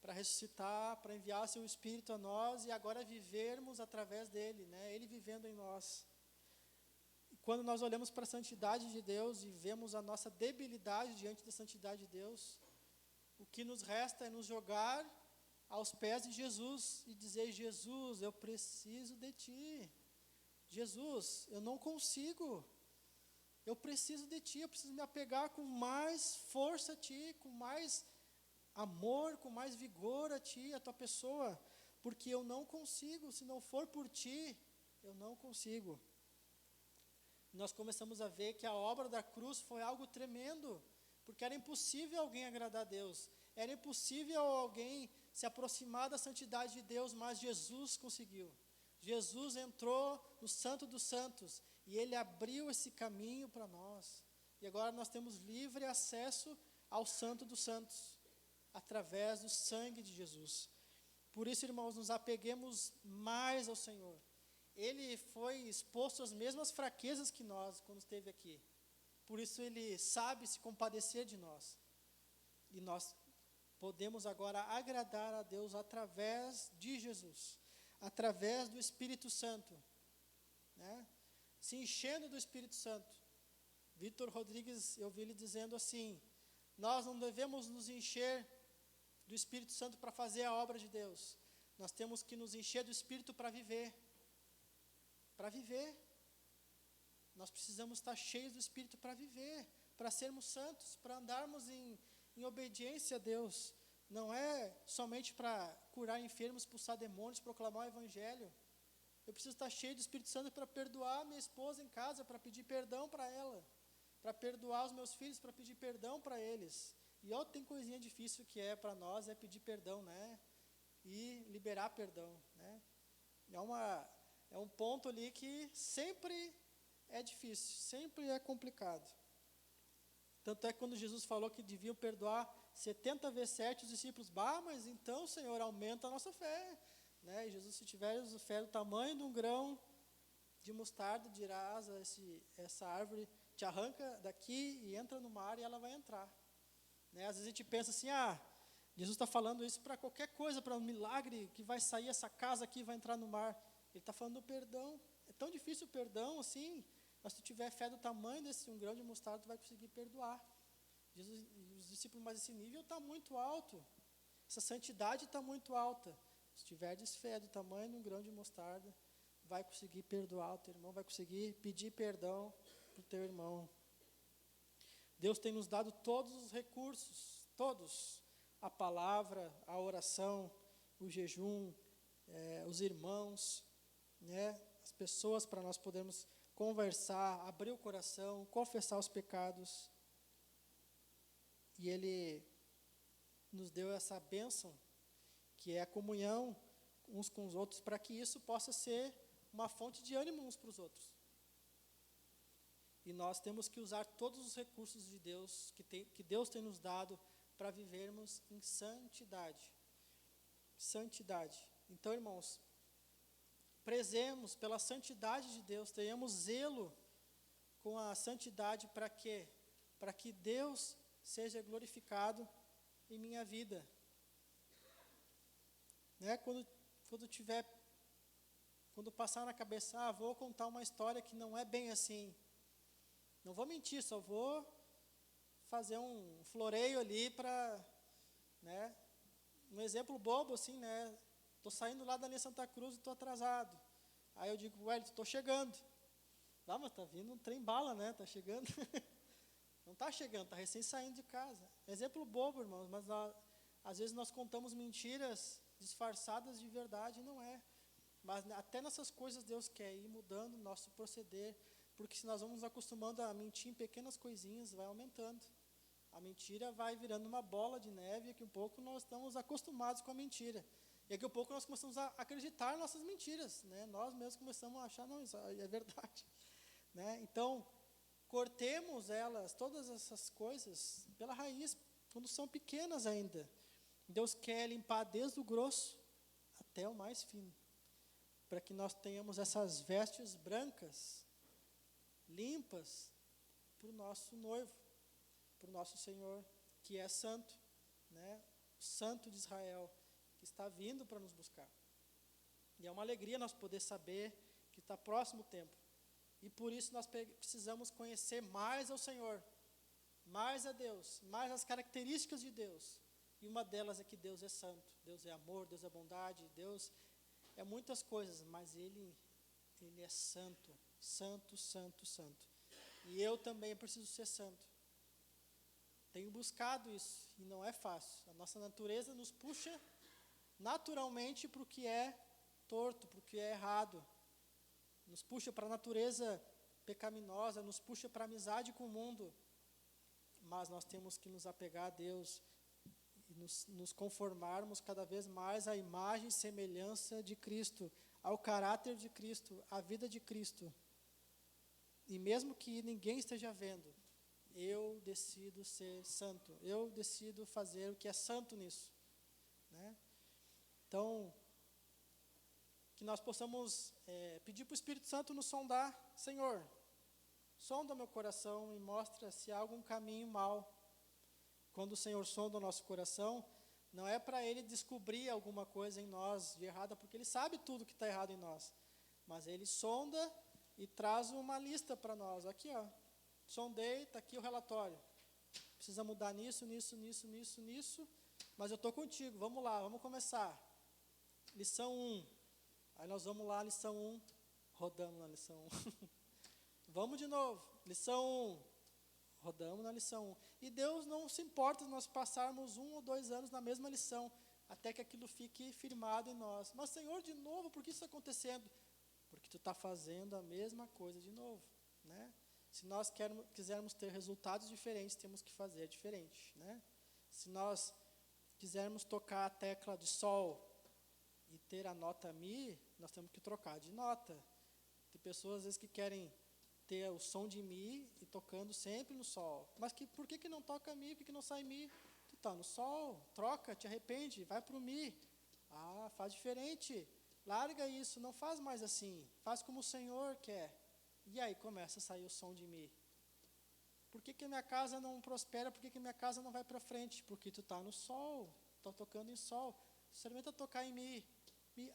para ressuscitar, para enviar seu Espírito a nós e agora vivermos através dele, né? Ele vivendo em nós. E quando nós olhamos para a santidade de Deus e vemos a nossa debilidade diante da santidade de Deus, o que nos resta é nos jogar aos pés de Jesus e dizer: Jesus, eu preciso de ti. Jesus, eu não consigo. Eu preciso de ti, eu preciso me apegar com mais força a ti, com mais amor, com mais vigor a ti, a tua pessoa, porque eu não consigo, se não for por ti, eu não consigo. Nós começamos a ver que a obra da cruz foi algo tremendo, porque era impossível alguém agradar a Deus, era impossível alguém se aproximar da santidade de Deus, mas Jesus conseguiu. Jesus entrou no Santo dos Santos e ele abriu esse caminho para nós. E agora nós temos livre acesso ao Santo dos Santos, através do sangue de Jesus. Por isso, irmãos, nos apeguemos mais ao Senhor. Ele foi exposto às mesmas fraquezas que nós quando esteve aqui. Por isso ele sabe se compadecer de nós. E nós podemos agora agradar a Deus através de Jesus, através do Espírito Santo, né? Se enchendo do Espírito Santo. Vitor Rodrigues, eu vi ele dizendo assim: nós não devemos nos encher do Espírito Santo para fazer a obra de Deus. Nós temos que nos encher do Espírito para viver. Para viver. Nós precisamos estar cheios do Espírito para viver, para sermos santos, para andarmos em obediência a Deus. Não é somente para curar enfermos, expulsar demônios, proclamar o Evangelho. Eu preciso estar cheio do Espírito Santo para perdoar minha esposa em casa, para pedir perdão para ela, para perdoar os meus filhos, para pedir perdão para eles. E outra tem coisinha difícil que é para nós, é pedir perdão, né? E liberar perdão, né? É um ponto ali que sempre é difícil, sempre é complicado. Tanto é que quando Jesus falou que deviam perdoar 70 vezes 7, os discípulos: mas então, Senhor, aumenta a nossa fé. Né? E Jesus: se tiveres fé do tamanho de um grão de mostarda, dirás essa árvore, te arranca daqui e entra no mar, e ela vai entrar. Né? Às vezes a gente pensa assim: Jesus está falando isso para qualquer coisa, para um milagre, que vai sair essa casa aqui e vai entrar no mar. Ele está falando do perdão. É tão difícil o perdão assim, mas se tu tiver fé do tamanho desse um grão de mostarda, tu vai conseguir perdoar. Jesus, os discípulos: mas esse nível está muito alto, essa santidade está muito alta. Se tiveres fé do tamanho de um grão de mostarda, vai conseguir perdoar o teu irmão, vai conseguir pedir perdão para o teu irmão. Deus tem nos dado todos os recursos, todos. A palavra, a oração, o jejum, os irmãos, né? As pessoas para nós podermos conversar, abrir o coração, confessar os pecados. E Ele nos deu essa bênção, que é a comunhão uns com os outros, para que isso possa ser uma fonte de ânimo uns para os outros. E nós temos que usar todos os recursos de Deus, que Deus tem nos dado, para vivermos em santidade. Santidade. Então, irmãos, prezemos pela santidade de Deus, tenhamos zelo com a santidade. Para quê? Para que Deus seja glorificado em minha vida. Né? Quando passar na cabeça: vou contar uma história que não é bem assim. Não vou mentir, só vou fazer um floreio ali para, né? Um exemplo bobo assim, né? Estou saindo lá da linha Santa Cruz e estou atrasado. Aí eu digo: Wellington, estou chegando. Mas está vindo um trem-bala, né? Está chegando. Não está chegando, está recém saindo de casa. Exemplo bobo, irmãos, mas às vezes nós contamos mentiras disfarçadas de verdade, não é. Mas até nessas coisas Deus quer ir mudando o nosso proceder, porque se nós vamos nos acostumando a mentir em pequenas coisinhas, vai aumentando. a mentira vai virando uma bola de neve, e daqui a pouco nós estamos acostumados com a mentira. E daqui a pouco nós começamos a acreditar em nossas mentiras, né? Nós mesmos começamos a achar, não, isso é verdade. Né? Então, cortemos elas, todas essas coisas, pela raiz, quando são pequenas ainda. Deus quer limpar desde o grosso até o mais fino, para que nós tenhamos essas vestes brancas, limpas, para o nosso noivo, para o nosso Senhor, que é santo, né? O santo de Israel, que está vindo para nos buscar. E é uma alegria nós poder saber que está próximo o tempo. E por isso nós precisamos conhecer mais ao Senhor, mais a Deus, mais as características de Deus. E uma delas é que Deus é santo, Deus é amor, Deus é bondade, Deus é muitas coisas, mas Ele é santo, santo, santo, santo. E eu também preciso ser santo. Tenho buscado isso, e não é fácil. A nossa natureza nos puxa naturalmente para o que é torto, para o que é errado. Nos puxa para a natureza pecaminosa, nos puxa para a amizade com o mundo. Mas nós temos que nos apegar a Deus e nos conformarmos cada vez mais à imagem e semelhança de Cristo, ao caráter de Cristo, à vida de Cristo. E mesmo que ninguém esteja vendo, eu decido ser santo, eu decido fazer o que é santo nisso. Né? Então, que nós possamos pedir para o Espírito Santo nos sondar. Senhor, sonda meu coração e mostra se há algum caminho mau. Quando o Senhor sonda o nosso coração, não é para Ele descobrir alguma coisa em nós de errada, porque Ele sabe tudo que está errado em nós. Mas Ele sonda e traz uma lista para nós. Aqui, ó, sondei, está aqui o relatório. Precisa mudar nisso, nisso, nisso, nisso, nisso. Mas eu estou contigo, vamos lá, vamos começar. Lição 1. Aí nós vamos lá, lição 1, rodamos na lição 1. Vamos de novo, lição 1, rodamos na lição 1. E Deus não se importa de nós passarmos 1 ou 2 anos na mesma lição, até que aquilo fique firmado em nós. Mas, Senhor, de novo, por que isso está acontecendo? Porque tu está fazendo a mesma coisa de novo. Né? Se nós quisermos ter resultados diferentes, temos que fazer diferente. Né? Se nós quisermos tocar a tecla de sol e ter a nota Mi, nós temos que trocar de nota. Tem pessoas, às vezes, que querem ter o som de Mi e tocando sempre no Sol. Mas por que não toca Mi? Por que não sai Mi? Tu está no Sol, troca, te arrepende, vai para o Mi. Ah, faz diferente. Larga isso, não faz mais assim. Faz como o Senhor quer. E aí começa a sair o som de Mi. Por que minha casa não prospera? Por que minha casa não vai para frente? Porque tu está no Sol, está tocando em Sol. Experimenta tocar em Mi.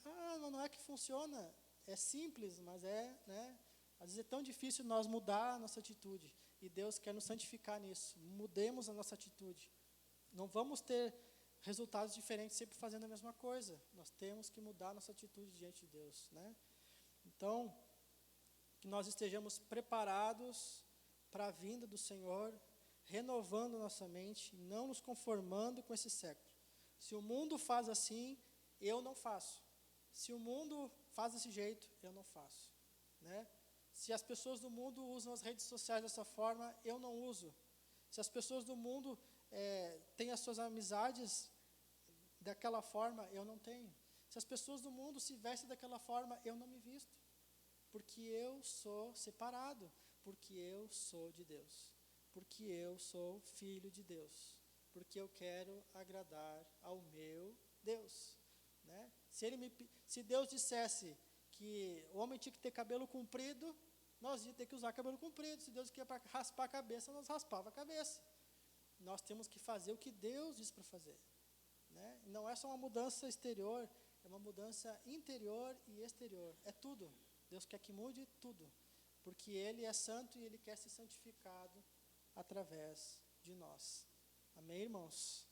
Ah, não é que funciona. É simples, mas né? Às vezes é tão difícil nós mudar a nossa atitude. E Deus quer nos santificar nisso. Mudemos a nossa atitude. Não vamos ter resultados diferentes sempre fazendo a mesma coisa. Nós temos que mudar a nossa atitude diante de Deus. Né? Então, que nós estejamos preparados para a vinda do Senhor, renovando nossa mente, não nos conformando com esse século. Se o mundo faz assim, eu não faço. Se o mundo faz desse jeito, eu não faço. Né? Se as pessoas do mundo usam as redes sociais dessa forma, eu não uso. Se as pessoas do mundo têm as suas amizades daquela forma, eu não tenho. Se as pessoas do mundo se vestem daquela forma, eu não me visto. Porque eu sou separado. Porque eu sou de Deus. Porque eu sou filho de Deus. Porque eu quero agradar ao meu Deus. Né? Se Deus dissesse que o homem tinha que ter cabelo comprido, nós íamos ter que usar cabelo comprido. Se Deus queria raspar a cabeça, nós raspava a cabeça. Nós temos que fazer o que Deus diz para fazer. Né? Não é só uma mudança exterior, é uma mudança interior e exterior. É tudo. Deus quer que mude tudo. Porque Ele é santo e Ele quer ser santificado através de nós. Amém, irmãos?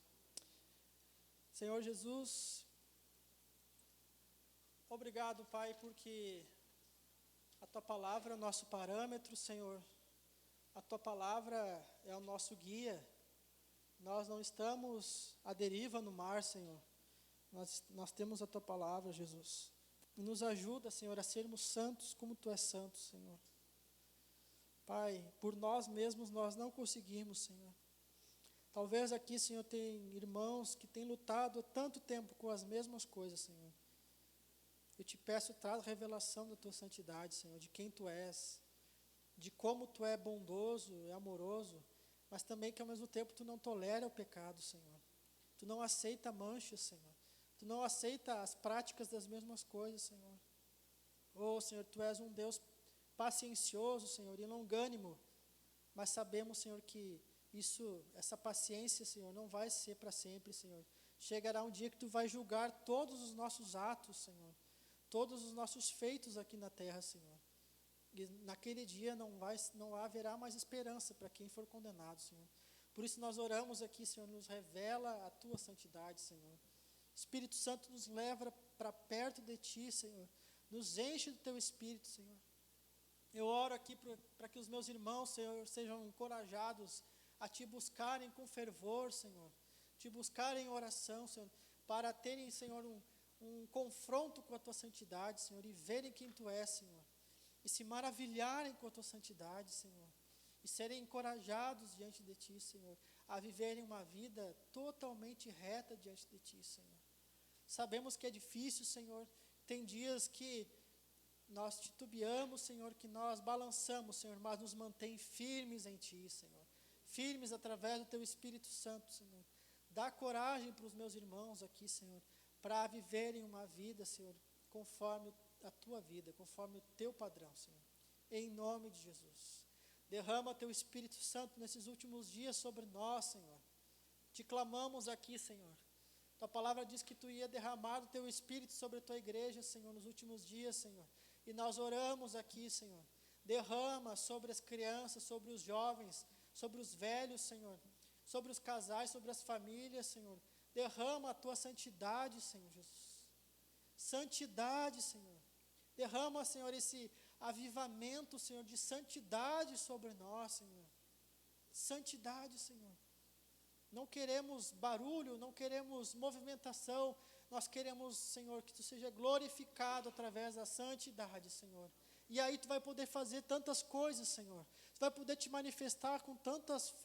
Senhor Jesus, obrigado, Pai, porque a Tua palavra é o nosso parâmetro, Senhor. A Tua palavra é o nosso guia. Nós não estamos à deriva no mar, Senhor. Nós temos a Tua palavra, Jesus. E nos ajuda, Senhor, a sermos santos como Tu és santo, Senhor. Pai, por nós mesmos nós não conseguimos, Senhor. Talvez aqui, Senhor, tem irmãos que têm lutado há tanto tempo com as mesmas coisas, Senhor. Eu te peço, traz revelação da tua santidade, Senhor, de quem tu és, de como tu é bondoso e amoroso, mas também que ao mesmo tempo tu não tolera o pecado, Senhor. Tu não aceita manchas, Senhor. Tu não aceita as práticas das mesmas coisas, Senhor. Oh, Senhor, tu és um Deus paciencioso, Senhor, e longânimo, mas sabemos, Senhor, que essa paciência, Senhor, não vai ser para sempre, Senhor. Chegará um dia que tu vai julgar todos os nossos atos, Senhor, todos os nossos feitos aqui na terra, Senhor. E naquele dia não haverá mais esperança para quem for condenado, Senhor. Por isso nós oramos aqui, Senhor, nos revela a tua santidade, Senhor. Espírito Santo nos leva para perto de ti, Senhor. Nos enche do teu Espírito, Senhor. Eu oro aqui para que os meus irmãos, Senhor, sejam encorajados a te buscarem com fervor, Senhor. Te buscarem em oração, Senhor, para terem, Senhor, um confronto com a tua santidade, Senhor, e verem quem tu és, Senhor. E se maravilharem com a tua santidade, Senhor. E serem encorajados diante de ti, Senhor, a viverem uma vida totalmente reta diante de ti, Senhor. Sabemos que é difícil, Senhor. Tem dias que nós titubeamos, Senhor, que nós balançamos, Senhor, mas nos mantém firmes em ti, Senhor. Firmes através do teu Espírito Santo, Senhor. Dá coragem para os meus irmãos aqui, Senhor, para viverem uma vida, Senhor, conforme a tua vida, conforme o teu padrão, Senhor. Em nome de Jesus. Derrama teu Espírito Santo nesses últimos dias sobre nós, Senhor. Te clamamos aqui, Senhor. Tua palavra diz que tu ia derramar o teu Espírito sobre a tua igreja, Senhor, nos últimos dias, Senhor. E nós oramos aqui, Senhor. Derrama sobre as crianças, sobre os jovens, sobre os velhos, Senhor. Sobre os casais, sobre as famílias, Senhor. Derrama a tua santidade, Senhor Jesus. Santidade, Senhor. Derrama, Senhor, esse avivamento, Senhor, de santidade sobre nós, Senhor. Santidade, Senhor. Não queremos barulho, não queremos movimentação. Nós queremos, Senhor, que tu seja glorificado através da santidade, Senhor. E aí tu vai poder fazer tantas coisas, Senhor. Tu vai poder te manifestar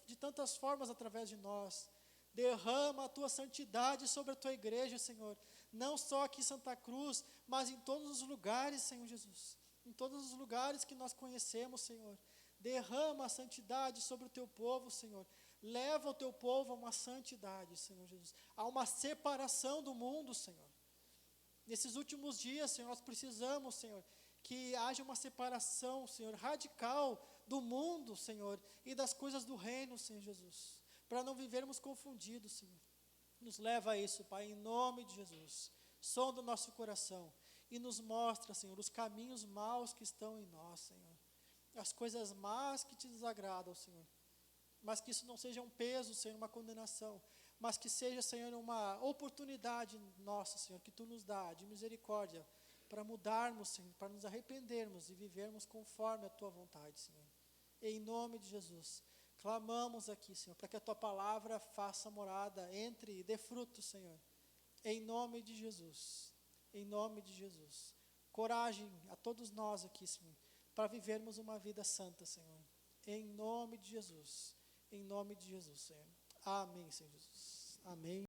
de tantas formas através de nós. Derrama a tua santidade sobre a tua igreja, Senhor. Não só aqui em Santa Cruz, mas em todos os lugares, Senhor Jesus. Em todos os lugares que nós conhecemos, Senhor. Derrama a santidade sobre o teu povo, Senhor. Leva o teu povo a uma santidade, Senhor Jesus. A uma separação do mundo, Senhor. Nesses últimos dias, Senhor, nós precisamos, Senhor, que haja uma separação, Senhor, radical do mundo, Senhor, e das coisas do reino, Senhor Jesus. Para não vivermos confundidos, Senhor. Nos leva a isso, Pai, em nome de Jesus. Sonda o nosso coração e nos mostra, Senhor, os caminhos maus que estão em nós, Senhor. As coisas más que te desagradam, Senhor. Mas que isso não seja um peso, Senhor, uma condenação. Mas que seja, Senhor, uma oportunidade nossa, Senhor, que Tu nos dá, de misericórdia, para mudarmos, Senhor, para nos arrependermos e vivermos conforme a Tua vontade, Senhor. Em nome de Jesus. Clamamos aqui, Senhor, para que a Tua palavra faça morada, entre e dê fruto, Senhor. Em nome de Jesus. Em nome de Jesus. Coragem a todos nós aqui, Senhor, para vivermos uma vida santa, Senhor. Em nome de Jesus. Em nome de Jesus, Senhor. Amém, Senhor Jesus. Amém.